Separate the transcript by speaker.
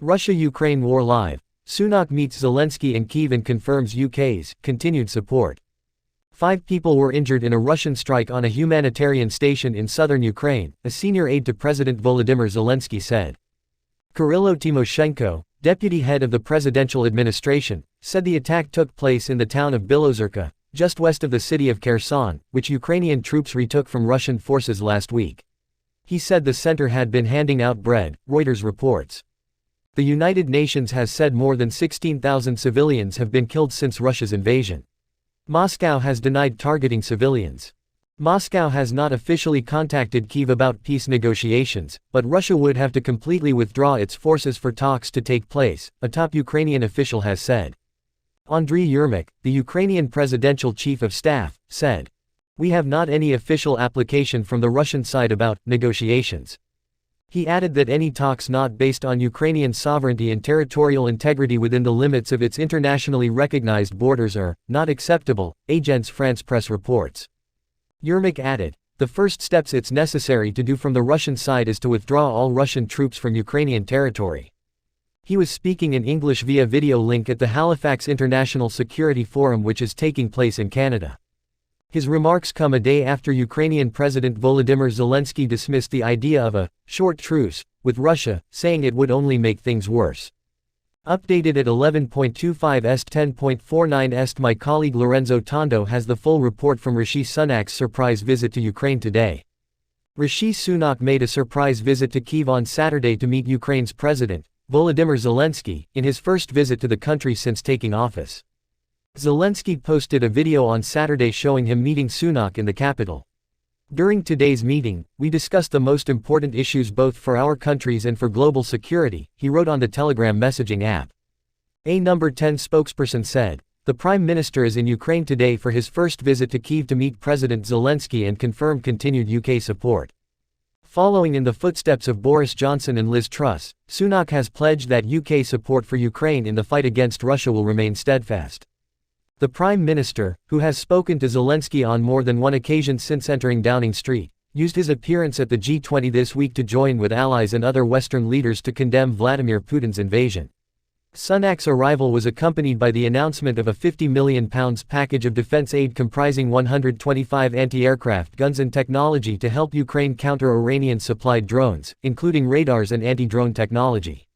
Speaker 1: Russia-Ukraine war live. Sunak meets Zelensky in Kyiv and confirms UK's continued support. 5 people were injured in a Russian strike on a humanitarian station in southern Ukraine, a senior aide to President Volodymyr Zelenskiy said. Kyrylo Tymoshenko, deputy head of the presidential administration, said the attack took place in the town of Bilozerka, just west of the city of Kherson, which Ukrainian troops retook from Russian forces last week. He said the center had been handing out bread, Reuters reports. The United Nations has said more than 16,000 civilians have been killed since Russia's invasion. Moscow has denied targeting civilians. Moscow has not officially contacted Kyiv about peace negotiations, but Russia would have to completely withdraw its forces for talks to take place, a top Ukrainian official has said. Andriy Yermak, the Ukrainian presidential chief of staff, said, "We have not any official application from the Russian side about negotiations." He added that any talks not based on Ukrainian sovereignty and territorial integrity within the limits of its internationally recognized borders are not acceptable, Agence France Presse reports. Yermak added, "The first steps it's necessary to do from the Russian side is to withdraw all Russian troops from Ukrainian territory." He was speaking in English via video link at the Halifax International Security Forum, which is taking place in Canada. His remarks come a day after Ukrainian President Volodymyr Zelenskiy dismissed the idea of a short truce with Russia, saying it would only make things worse. Updated at 11:25 est 10:49 est. My colleague Lorenzo Tondo has the full report from Rishi Sunak's surprise visit to Ukraine today. Rishi Sunak made a surprise visit to Kyiv on Saturday to meet Ukraine's president, Volodymyr Zelenskiy, in his first visit to the country since taking office. Zelensky posted a video on Saturday showing him meeting Sunak in the capital. "During today's meeting, we discussed the most important issues both for our countries and for global security," he wrote on the Telegram messaging app. A No. 10 spokesperson said, "The Prime Minister is in Ukraine today for his first visit to Kyiv to meet President Zelensky and confirm continued UK support." Following in the footsteps of Boris Johnson and Liz Truss, Sunak has pledged that UK support for Ukraine in the fight against Russia will remain steadfast. The Prime Minister, who has spoken to Zelensky on more than one occasion since entering Downing Street, used his appearance at the G20 this week to join with allies and other Western leaders to condemn Vladimir Putin's invasion. Sunak's arrival was accompanied by the announcement of a £50 million package of defense aid comprising 125 anti-aircraft guns and technology to help Ukraine counter Iranian-supplied drones, including radars and anti-drone technology.